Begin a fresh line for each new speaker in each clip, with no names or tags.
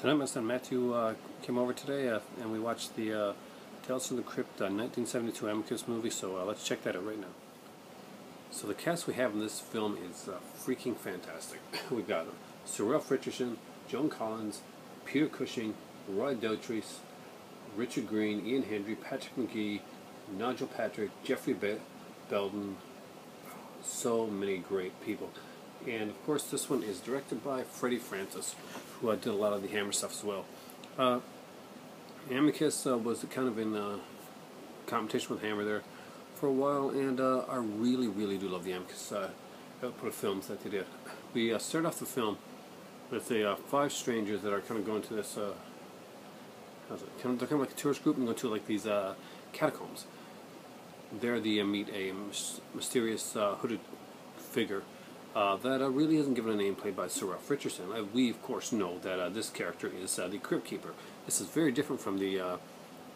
Tonight my son Matthew came over today and we watched the Tales from the Crypt 1972 Amicus movie, so let's check that out right now. So the cast we have in this film is freaking fantastic. We've got Sir Ralph Richardson, Joan Collins, Peter Cushing, Roy Dotrice, Richard Green, Ian Hendry, Patrick McGee, Nigel Patrick, Jeffrey Belden. So many great people. And of course this one is directed by Freddie Francis, who did a lot of the Hammer stuff as well. Amicus was kind of in competition with Hammer there for a while, and I really do love the Amicus output of films that they did. We start off the film with the 5 strangers that are kind of going to this, they're kind of like a tourist group and go to like these catacombs. There they meet a mysterious hooded figure that really isn't given a name, played by Sir Ralph Richardson. We of course know that this character is the Crypt Keeper. This is very different from the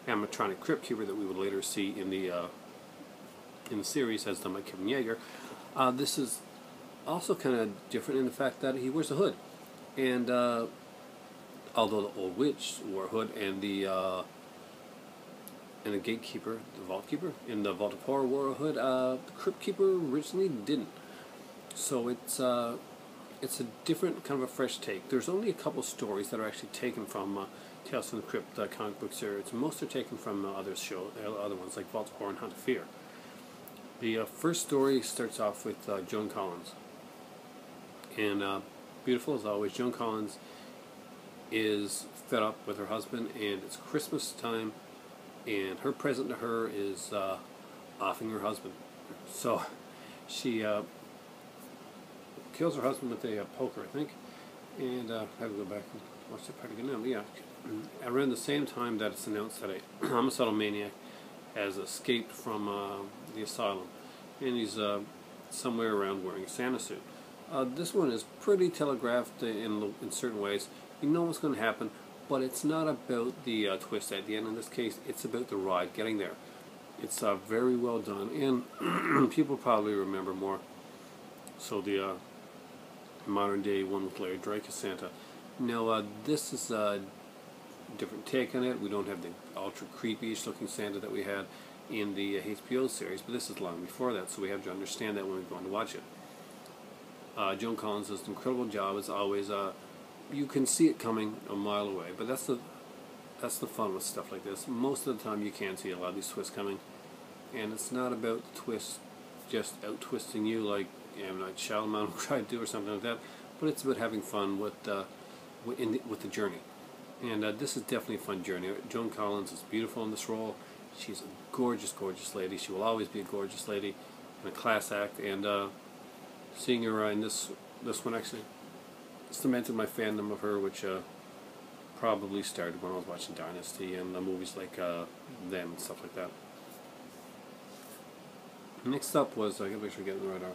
animatronic Crypt Keeper that we would later see in the series as done by Kevin Yeager. This is also kind of different in the fact that he wears a hood, and although the old witch wore a hood and the gatekeeper, the vault keeper in the Vault of Horror wore a hood, the Crypt Keeper originally didn't. So it's a different kind of a fresh take. There's only a couple stories that are actually taken from Tales from the Crypt comic book series. Most are taken from other ones like Vault of Horror and Hunt of Fear. The first story starts off with Joan Collins, and beautiful as always, Joan Collins is fed up with her husband, and it's Christmas time, and her present to her is offing her husband. So she kills her husband with a poker, I think, and I have to go back and watch that part again now. But yeah, around the same time that it's announced that a homicidal maniac has escaped from the asylum, and he's somewhere around wearing a Santa suit. This one is pretty telegraphed in certain ways. You know what's going to happen, but it's not about the twist at the end. In this case, it's about the ride, getting there. It's very well done, and people probably remember more so the modern day one with Larry Drake as Santa. Now this is a different take on it. We don't have the ultra creepy-ish looking Santa that we had in the HBO series, but this is long before that, so we have to understand that when we're going to watch it. Joan Collins does an incredible job as always. You can see it coming a mile away, but that's the fun with stuff like this. Most of the time you can't see a lot of these twists coming, and it's not about the twist just out-twisting you like M. Night Shyamalan will try to do or something like that, but it's about having fun with the journey. And this is definitely a fun journey. Joan Collins is beautiful in this role. She's a gorgeous lady. She will always be a gorgeous lady and a class act. And seeing her in this one actually cemented my fandom of her, which probably started when I was watching Dynasty and movies like them and stuff like that. Next up was, I gotta make sure I get it in the right order,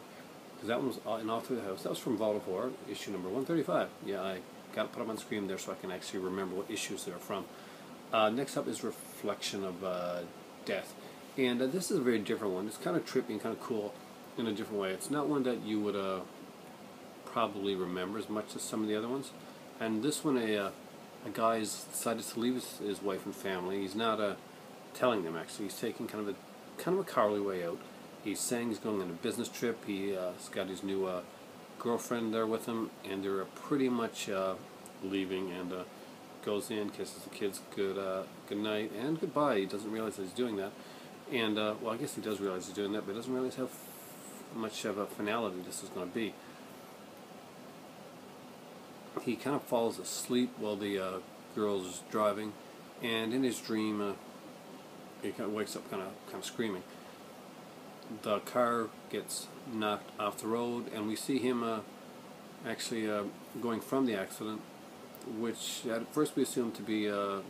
because that one was in All Through the House. That was from Vault of Horror, issue number 135. Yeah, I got to put them on screen there so I can actually remember what issues they're from. Next up is Reflection of Death. And this is a very different one. It's kind of trippy and kind of cool in a different way. It's not one that you would probably remember as much as some of the other ones. And this one, a guy has decided to leave his wife and family. He's not telling them, actually. He's taking kind of a cowardly way out. He's saying he's going on a business trip. He's got his new girlfriend there with him, and they're pretty much leaving, and goes in, kisses the kids good night and goodbye. He doesn't realize that he's doing that, and well, I guess he does realize he's doing that, but he doesn't realize how much of a finality this is going to be. He kind of falls asleep while the girl's driving, and in his dream he kind of wakes up kind of screaming. The car gets knocked off the road, and we see him actually going from the accident, which at first we assume to be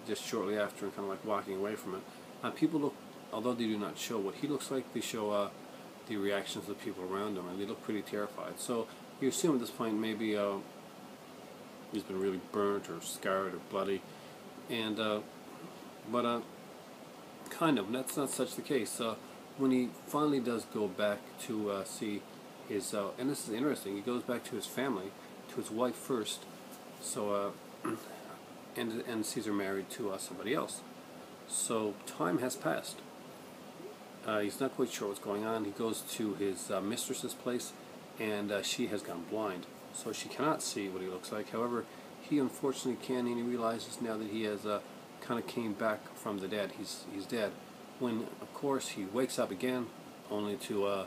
just shortly after, and kind of like walking away from it. People look, although they do not show what he looks like, they show the reactions of the people around him, and they look pretty terrified. So you assume at this point maybe he's been really burnt or scarred or bloody, and but kind of, that's not such the case. When he finally does go back to see his, and this is interesting, he goes back to his family, to his wife first. So and sees her married to somebody else. So time has passed. He's not quite sure what's going on. He goes to his mistress's place, and she has gone blind, so she cannot see what he looks like. However, he unfortunately can, and he realizes now that he has kind of came back from the dead. He's dead. When, of course, he wakes up again, only to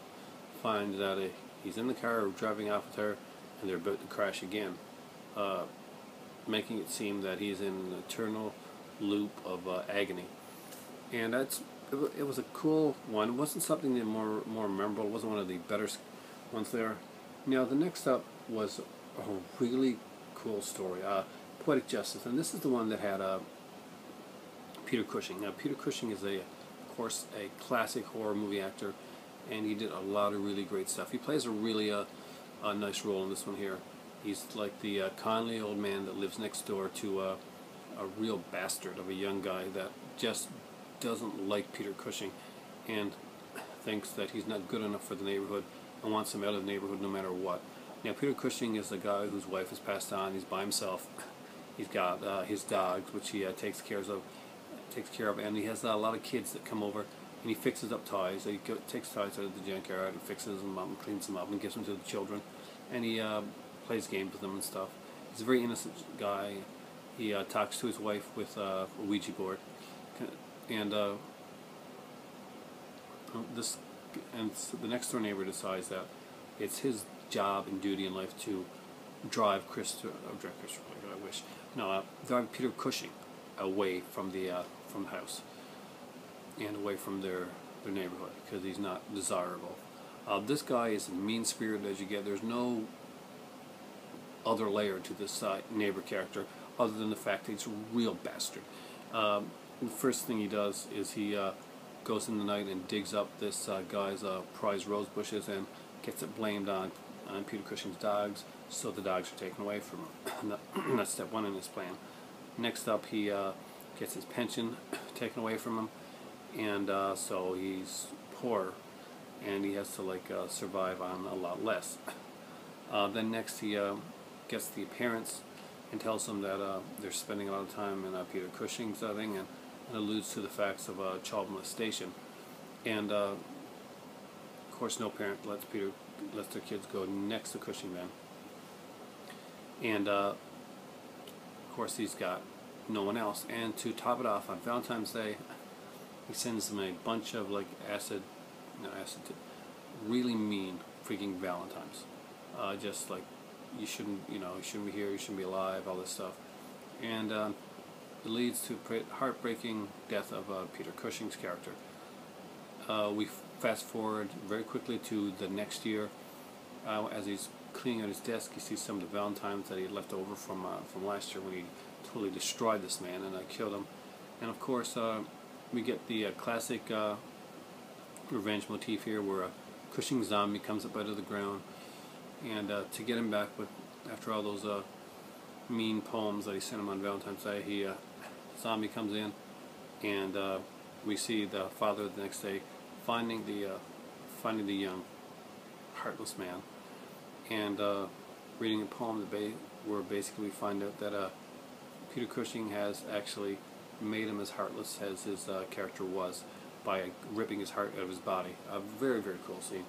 find that he's in the car driving off with her, and they're about to crash again, making it seem that he's in an eternal loop of agony. And it was a cool one. It wasn't something that more memorable. It wasn't one of the better ones there. Now the next up was a really cool story, Poetic Justice, and this is the one that had Peter Cushing. Now Peter Cushing is of course a classic horror movie actor, and he did a lot of really great stuff. He plays a really a nice role in this one here. He's like the kindly old man that lives next door to a real bastard of a young guy that just doesn't like Peter Cushing and thinks that he's not good enough for the neighborhood and wants him out of the neighborhood no matter what. Now Peter Cushing is the guy whose wife has passed on. He's by himself. He's got his dogs, which he takes care of, and he has a lot of kids that come over, and he fixes up toys. He takes toys out of the junkyard and fixes them up and cleans them up and gives them to the children, and he plays games with them and stuff. He's a very innocent guy. He talks to his wife with a Ouija board, and so the next door neighbor decides that it's his job and duty in life to drive drive Peter Cushing away from the house and away from their neighborhood because he's not desirable. This guy is mean-spirited as you get. There's no other layer to this neighbor character other than the fact that he's a real bastard. The first thing he does is he goes in the night and digs up this guy's prized rose bushes and gets it blamed on Peter Cushing's dogs, so the dogs are taken away from him. That's step one in his plan. Next up, he gets his pension taken away from him, and so he's poor, and he has to survive on a lot less. Then next, he gets the parents and tells them that they're spending a lot of time in Peter Cushing's thing, and alludes to the facts of child molestation. And of course, no parent lets their kids go next to Cushing then. And of course, he's got no one else. And to top it off, on Valentine's Day, he sends them a bunch of really mean freaking Valentines. Just like you shouldn't be here, you shouldn't be alive, all this stuff. And it leads to heartbreaking death of Peter Cushing's character. We fast forward very quickly to the next year. As he's cleaning out his desk, he sees some of the Valentines that he had left over from last year when he totally destroyed this man and killed him. And of course, we get the classic revenge motif here, where a Cushing zombie comes up out of the ground, and to get him back after all those mean poems that he sent him on Valentine's Day, zombie comes in, and we see the father the next day finding the young heartless man, and reading a poem where basically we find out that Peter Cushing has actually made him as heartless as his character was by ripping his heart out of his body. A very, very cool scene.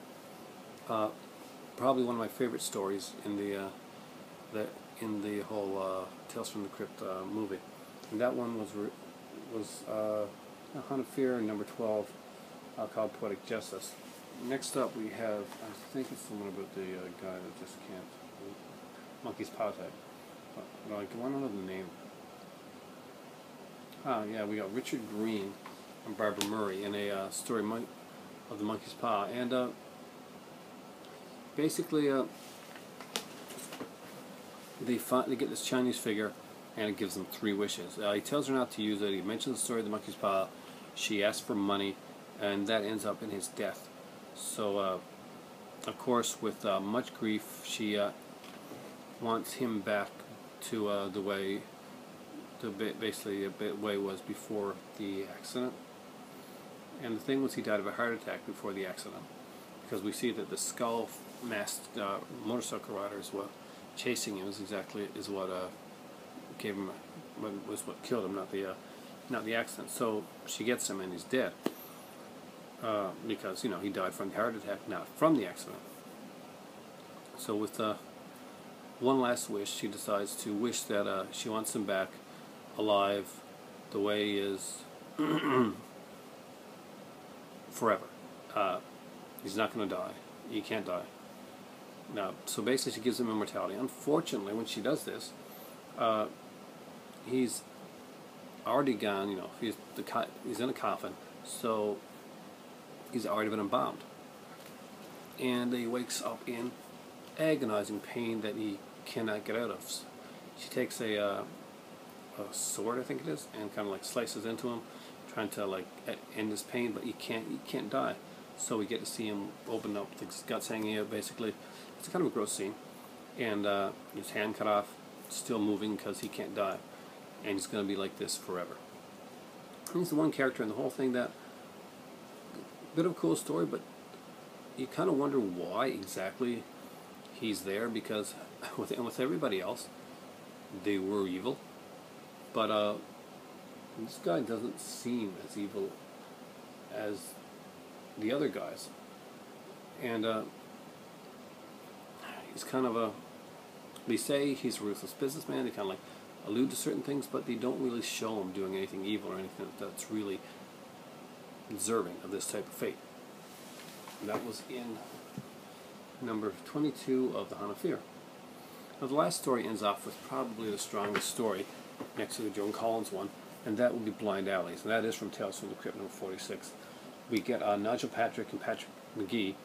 Probably one of my favorite stories in the whole Tales from the Crypt movie, and that one was Hunt of Fear, number 12, called Poetic Justice. Next up, we have, I think it's the one about the guy that just can't, Monkey's Paw type. But I want to know the name. Yeah, we got Richard Green and Barbara Murray in a story of the Monkey's Paw, and basically they get this Chinese figure, and it gives them 3 wishes. He tells her not to use it. He mentions the story of the Monkey's Paw. She asks for money, and that ends up in his death. So, of course, with much grief, she wants him back to the way, basically the way was before the accident. And the thing was, he died of a heart attack before the accident, because we see that the skull-masked motorcycle rider is what chasing him is what gave him was what killed him, not the accident. So she gets him, and he's dead because he died from the heart attack, not from the accident. So with one last wish, she decides to wish that she wants him back alive, the way he is forever. He's not going to die. He can't die. Now, so basically, she gives him immortality. Unfortunately, when she does this, he's already gone. He's in a coffin, so he's already been embalmed, and he wakes up in agonizing pain that he cannot get out of. She takes a sword, I think it is, and kind of like slices into him, trying to like end his pain, but he can't die. So we get to see him open up, the guts hanging out. Basically, it's kind of a gross scene, and his hand cut off, still moving because he can't die, and he's going to be like this forever. And he's the one character in the whole thing that bit of a cool story, but you kind of wonder why exactly he's there, because with everybody else, they were evil, but this guy doesn't seem as evil as the other guys, and he's kind of they say he's a ruthless businessman. They kind of like allude to certain things, but they don't really show him doing anything evil or anything that's really deserving of this type of fate. And that was in number 22 of The Haunt of Fear. Now the last story ends off with probably the strongest story next to the Joan Collins one, and that would be Blind Alleys, and that is from Tales from the Crypt, number 46. We get Nigel Patrick and Patrick McGee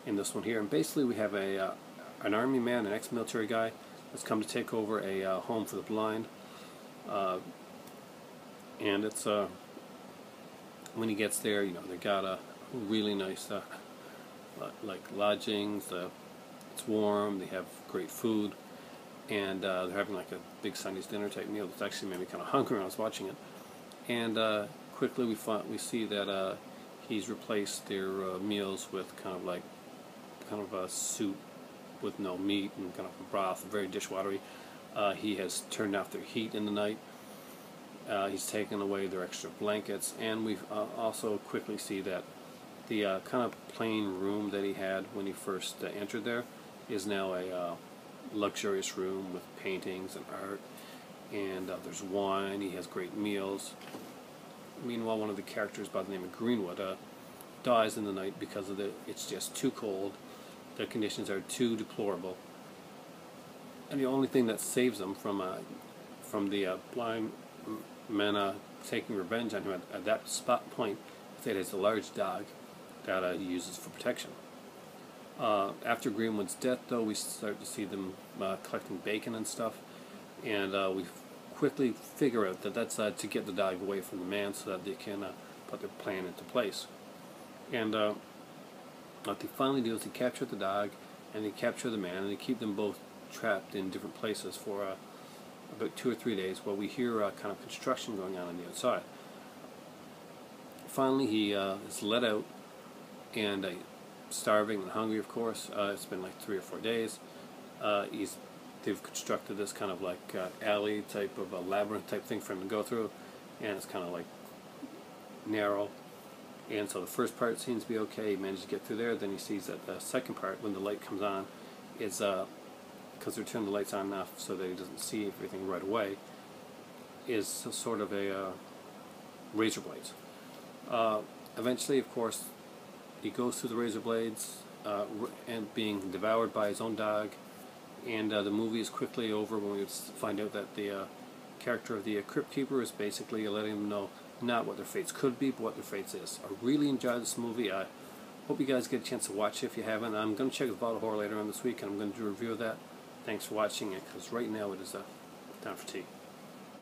in this one here, and basically we have an army man, an ex-military guy, that's come to take over a home for the blind, and it's when he gets there, they got a really nice like lodgings. It's warm. They have great food, and they're having like a big Sunday's dinner type meal. It's actually made me kind of hungry when I was watching it. And quickly we see that he's replaced their meals with kind of a soup with no meat and kind of a broth, very dishwatery. He has turned off their heat in the night. He's taken away their extra blankets, and we also quickly see that the kind of plain room that he had when he first entered there is now a luxurious room with paintings and art, and there's wine. He has great meals. Meanwhile, one of the characters by the name of Greenwood dies in the night because it's just too cold. The conditions are too deplorable, and the only thing that saves him from the blind men taking revenge on him at that spot point is that it's a large dog that he uses for protection. After Greenwood's death, though, we start to see them collecting bacon and stuff, and we quickly figure out that that's to get the dog away from the man so that they can put their plan into place. And what they finally do is they capture the dog and they capture the man, and they keep them both trapped in different places for about 2 or 3 days while we hear kind of construction going on the outside. Finally, he is let out, and starving and hungry, of course. It's been like 3 or 4 days. They've constructed this kind of like alley type of a labyrinth type thing for him to go through, and it's kind of like narrow. And so the first part seems to be okay. He manages to get through there. Then he sees that the second part, when the light comes on, is because they're turning the lights on enough so that he doesn't see everything right away, is sort of a razor blades. Eventually, of course, he goes through the razor blades and being devoured by his own dog, and the movie is quickly over when we find out that the character of the Crypt Keeper is basically letting them know not what their fates could be, but what their fates is. I really enjoyed this movie. I hope you guys get a chance to watch it if you haven't. I'm going to check with Bottle Horror later on this week, and I'm going to do a review of that. Thanks for watching it, because right now it is time for tea.